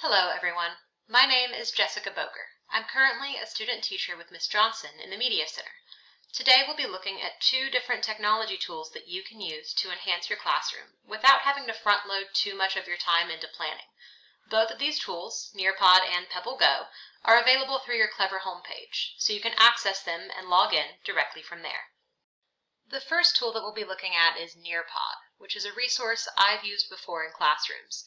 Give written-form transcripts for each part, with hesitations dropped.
Hello everyone, my name is Jessica Boker. I'm currently a student teacher with Ms. Johnson in the Media Center. Today we'll be looking at two different technology tools that you can use to enhance your classroom without having to front load too much of your time into planning. Both of these tools, NearPod and PebbleGO, are available through your Clever homepage, so you can access them and log in directly from there. The first tool that we'll be looking at is NearPod, which is a resource I've used before in classrooms.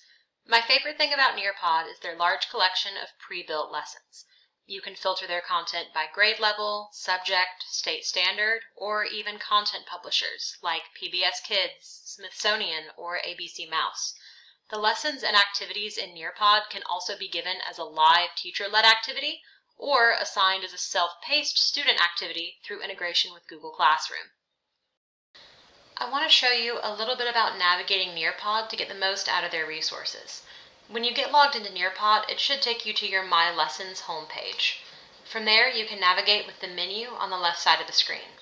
My favorite thing about NearPod is their large collection of pre-built lessons. You can filter their content by grade level, subject, state standard, or even content publishers like PBS Kids, Smithsonian, or ABC Mouse. The lessons and activities in NearPod can also be given as a live teacher-led activity or assigned as a self-paced student activity through integration with Google Classroom. I want to show you a little bit about navigating NearPod to get the most out of their resources. When you get logged into NearPod, it should take you to your My Lessons homepage. From there, you can navigate with the menu on the left side of the screen.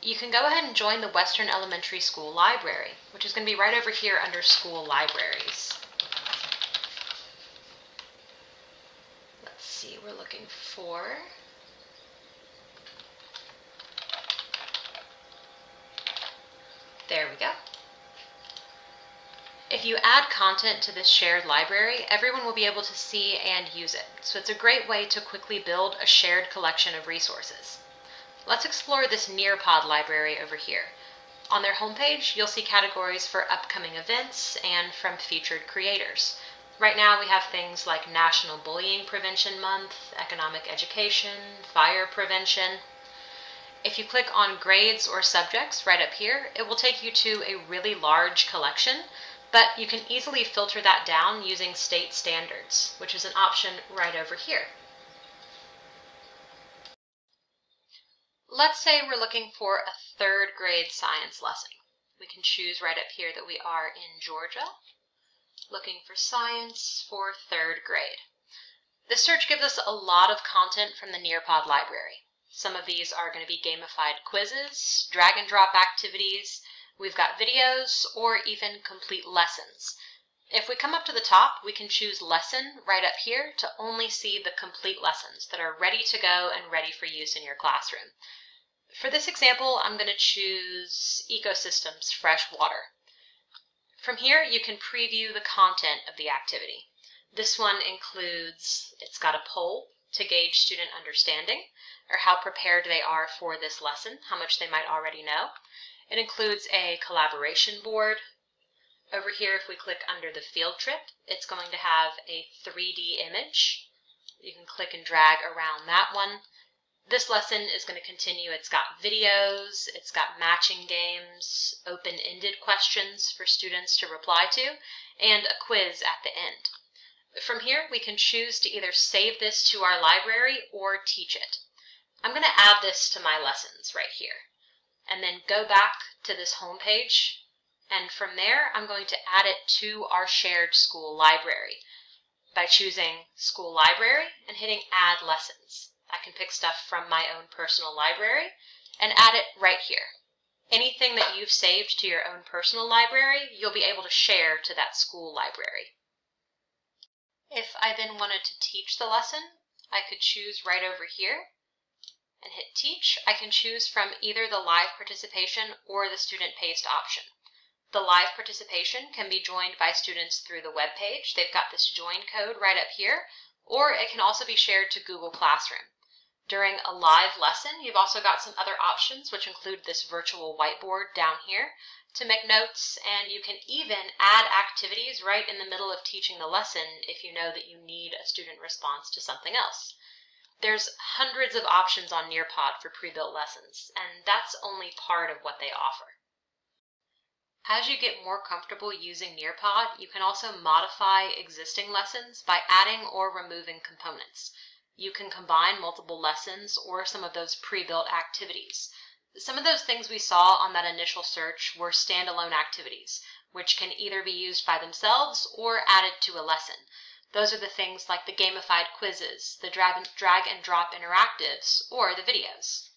You can go ahead and join the Western Elementary School Library, which is going to be right over here under School Libraries. Let's see, we're looking for... There we go. If you add content to this shared library, everyone will be able to see and use it. So it's a great way to quickly build a shared collection of resources. Let's explore this NearPod library over here. On their homepage, you'll see categories for upcoming events and from featured creators. Right now we have things like National Bullying Prevention Month, Economic Education, Fire Prevention. If you click on grades or subjects right up here, it will take you to a really large collection, but you can easily filter that down using state standards, which is an option right over here. Let's say we're looking for a 3rd grade science lesson. We can choose right up here that we are in Georgia, looking for science for 3rd grade. This search gives us a lot of content from the NearPod library. Some of these are going to be gamified quizzes, drag and drop activities, we've got videos, or even complete lessons. If we come up to the top, we can choose lesson right up here to only see the complete lessons that are ready to go and ready for use in your classroom. For this example, I'm going to choose Ecosystems Fresh Water. From here, you can preview the content of the activity. This one includes, it's got a poll to gauge student understanding, or how prepared they are for this lesson, how much they might already know. It includes a collaboration board. Over here, if we click under the field trip, it's going to have a 3D image. You can click and drag around that one. This lesson is going to continue. It's got videos, it's got matching games, open-ended questions for students to reply to, and a quiz at the end. From here, we can choose to either save this to our library or teach it. I'm going to add this to my lessons right here, and then go back to this home page, and from there, I'm going to add it to our shared school library by choosing School Library and hitting Add Lessons. I can pick stuff from my own personal library and add it right here. Anything that you've saved to your own personal library, you'll be able to share to that school library. If I then wanted to teach the lesson, I could choose right over here and hit Teach. I can choose from either the live participation or the student-paced option. The live participation can be joined by students through the web page. They've got this join code right up here, or it can also be shared to Google Classroom. During a live lesson, you've also got some other options, which include this virtual whiteboard down here to make notes, and you can even add activities right in the middle of teaching the lesson if you know that you need a student response to something else. There's hundreds of options on NearPod for pre-built lessons, and that's only part of what they offer. As you get more comfortable using NearPod, you can also modify existing lessons by adding or removing components. You can combine multiple lessons or some of those pre-built activities. Some of those things we saw on that initial search were standalone activities, which can either be used by themselves or added to a lesson. Those are the things like the gamified quizzes, the drag and drop interactives, or the videos.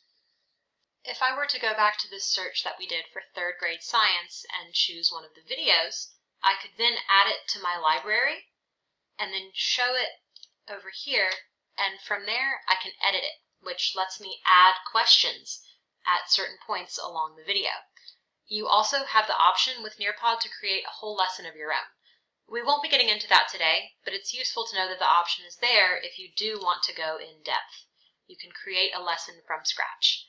If I were to go back to this search that we did for 3rd grade science and choose one of the videos, I could then add it to my library and then show it over here, and from there I can edit it, which lets me add questions at certain points along the video. You also have the option with NearPod to create a whole lesson of your own. We won't be getting into that today, but it's useful to know that the option is there if you do want to go in depth. You can create a lesson from scratch.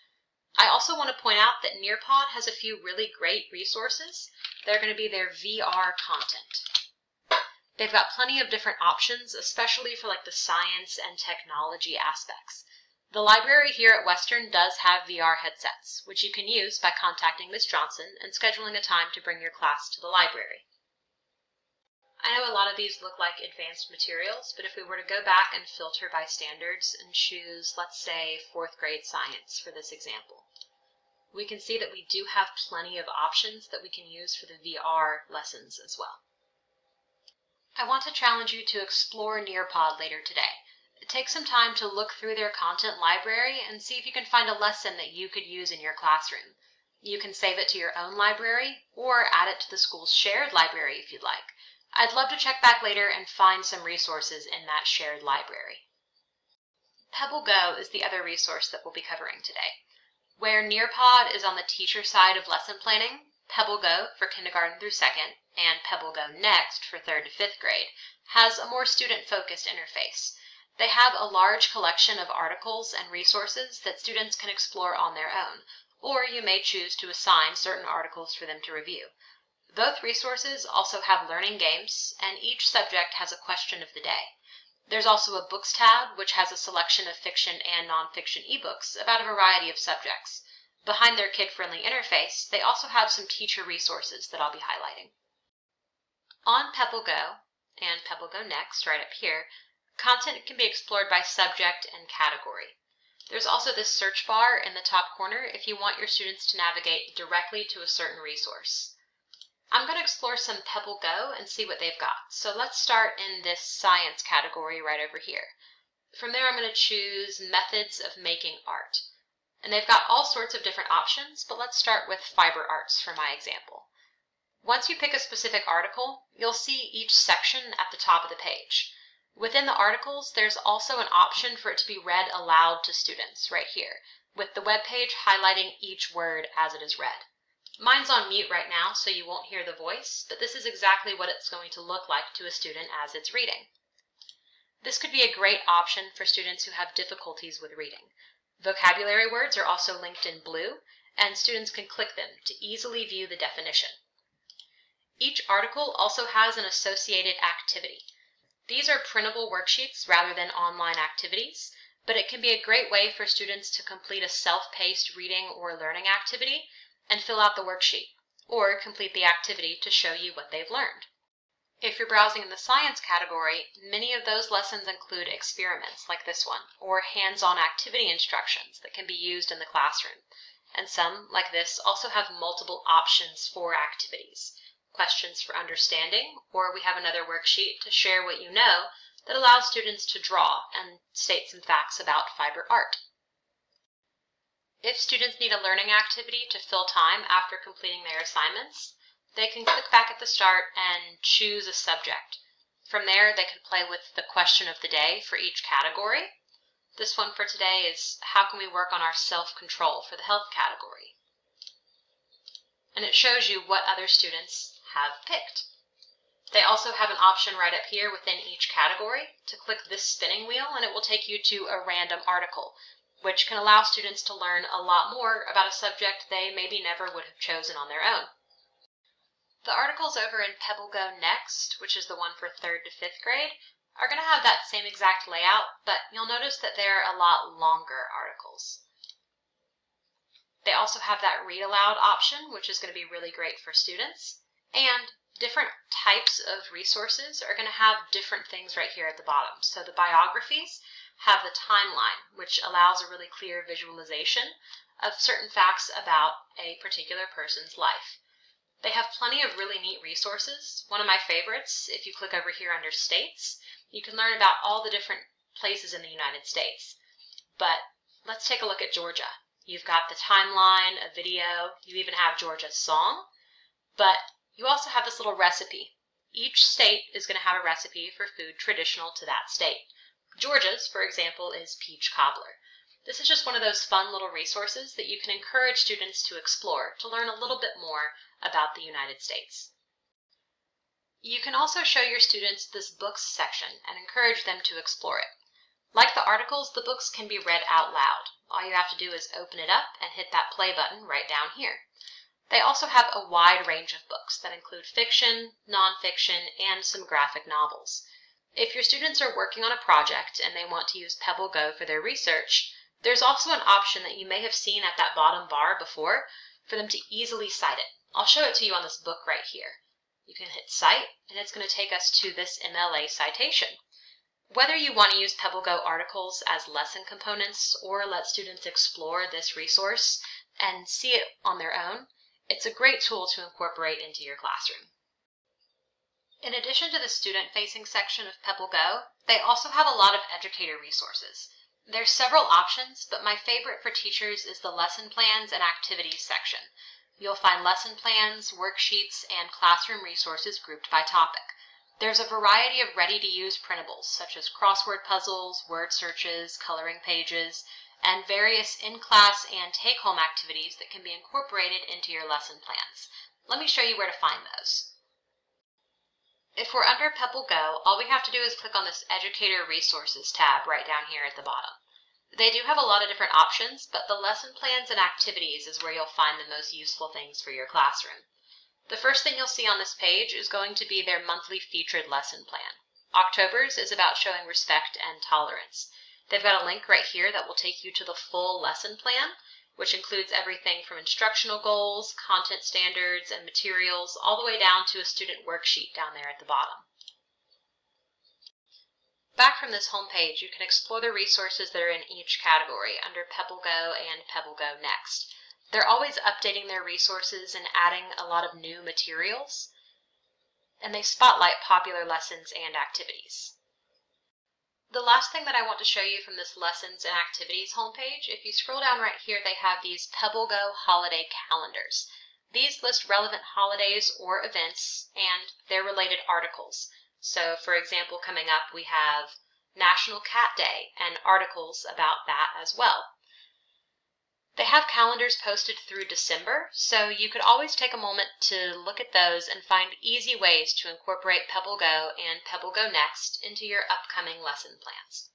I also want to point out that NearPod has a few really great resources. They're going to be their VR content. They've got plenty of different options, especially for like the science and technology aspects. The library here at Western does have VR headsets, which you can use by contacting Ms. Johnson and scheduling a time to bring your class to the library. I know a lot of these look like advanced materials, but if we were to go back and filter by standards and choose, let's say, 4th grade science for this example, we can see that we do have plenty of options that we can use for the VR lessons as well. I want to challenge you to explore NearPod later today. Take some time to look through their content library and see if you can find a lesson that you could use in your classroom. You can save it to your own library or add it to the school's shared library if you'd like. I'd love to check back later and find some resources in that shared library. PebbleGO is the other resource that we'll be covering today. Where NearPod is on the teacher side of lesson planning, PebbleGO for kindergarten through 2nd and PebbleGO Next for 3rd to 5th grade has a more student-focused interface. They have a large collection of articles and resources that students can explore on their own, or you may choose to assign certain articles for them to review. Both resources also have learning games, and each subject has a question of the day. There's also a Books tab, which has a selection of fiction and nonfiction ebooks about a variety of subjects. Behind their kid-friendly interface, they also have some teacher resources that I'll be highlighting. On PebbleGO, and PebbleGO Next, right up here, content can be explored by subject and category. There's also this search bar in the top corner if you want your students to navigate directly to a certain resource. I'm going to explore some PebbleGO and see what they've got. So let's start in this science category right over here. From there I'm going to choose methods of making art. And they've got all sorts of different options, but let's start with fiber arts for my example. Once you pick a specific article, you'll see each section at the top of the page. Within the articles, there's also an option for it to be read aloud to students right here, with the web page highlighting each word as it is read. Mine's on mute right now, so you won't hear the voice, but this is exactly what it's going to look like to a student as it's reading. This could be a great option for students who have difficulties with reading. Vocabulary words are also linked in blue, and students can click them to easily view the definition. Each article also has an associated activity. These are printable worksheets rather than online activities, but it can be a great way for students to complete a self-paced reading or learning activity and fill out the worksheet, or complete the activity to show you what they've learned. If you're browsing in the science category, many of those lessons include experiments like this one, or hands-on activity instructions that can be used in the classroom. And some, like this, also have multiple options for activities. Questions for understanding, or we have another worksheet to share what you know that allows students to draw and state some facts about fiber art. If students need a learning activity to fill time after completing their assignments, they can click back at the start and choose a subject. From there, they can play with the question of the day for each category. This one for today is, how can we work on our self-control for the health category? And it shows you what other students have picked. They also have an option right up here within each category to click this spinning wheel, and it will take you to a random article, which can allow students to learn a lot more about a subject they maybe never would have chosen on their own. The articles over in PebbleGO Next, which is the one for 3rd to 5th grade, are going to have that same exact layout, but you'll notice that they're a lot longer articles. They also have that read aloud option, which is going to be really great for students, and different types of resources are going to have different things right here at the bottom. So the biographies have the timeline, which allows a really clear visualization of certain facts about a particular person's life. They have plenty of really neat resources. One of my favorites, if you click over here under States, you can learn about all the different places in the United States. But let's take a look at Georgia. You've got the timeline, a video, you even have Georgia's song, but you also have this little recipe. Each state is going to have a recipe for food traditional to that state. Georgia's, for example, is peach cobbler. This is just one of those fun little resources that you can encourage students to explore to learn a little bit more about the United States. You can also show your students this books section and encourage them to explore it. Like the articles, the books can be read out loud. All you have to do is open it up and hit that play button right down here. They also have a wide range of books that include fiction, nonfiction, and some graphic novels. If your students are working on a project and they want to use PebbleGO for their research, there's also an option that you may have seen at that bottom bar before for them to easily cite it. I'll show it to you on this book right here. You can hit Cite, and it's going to take us to this MLA citation. Whether you want to use PebbleGO articles as lesson components or let students explore this resource and see it on their own, it's a great tool to incorporate into your classroom. In addition to the student-facing section of PebbleGO, they also have a lot of educator resources. There's several options, but my favorite for teachers is the lesson plans and activities section. You'll find lesson plans, worksheets, and classroom resources grouped by topic. There's a variety of ready-to-use printables, such as crossword puzzles, word searches, coloring pages, and various in-class and take-home activities that can be incorporated into your lesson plans. Let me show you where to find those. If we're under PebbleGO, all we have to do is click on this Educator Resources tab right down here at the bottom. They do have a lot of different options, but the lesson plans and activities is where you'll find the most useful things for your classroom. The first thing you'll see on this page is going to be their monthly featured lesson plan. October's is about showing respect and tolerance. They've got a link right here that will take you to the full lesson plan, which includes everything from instructional goals, content standards, and materials, all the way down to a student worksheet down there at the bottom. Back from this home page, you can explore the resources that are in each category under PebbleGO and PebbleGO Next. They're always updating their resources and adding a lot of new materials, and they spotlight popular lessons and activities. The last thing that I want to show you from this Lessons and Activities homepage, if you scroll down right here, they have these PebbleGO holiday calendars. These list relevant holidays or events and their related articles. So, for example, coming up we have National Cat Day and articles about that as well. They have calendars posted through December, so you could always take a moment to look at those and find easy ways to incorporate PebbleGO and PebbleGO Next into your upcoming lesson plans.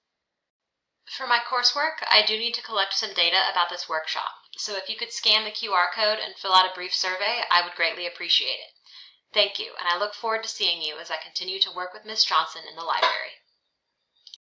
For my coursework, I do need to collect some data about this workshop, so if you could scan the QR code and fill out a brief survey, I would greatly appreciate it. Thank you, and I look forward to seeing you as I continue to work with Ms. Johnson in the library.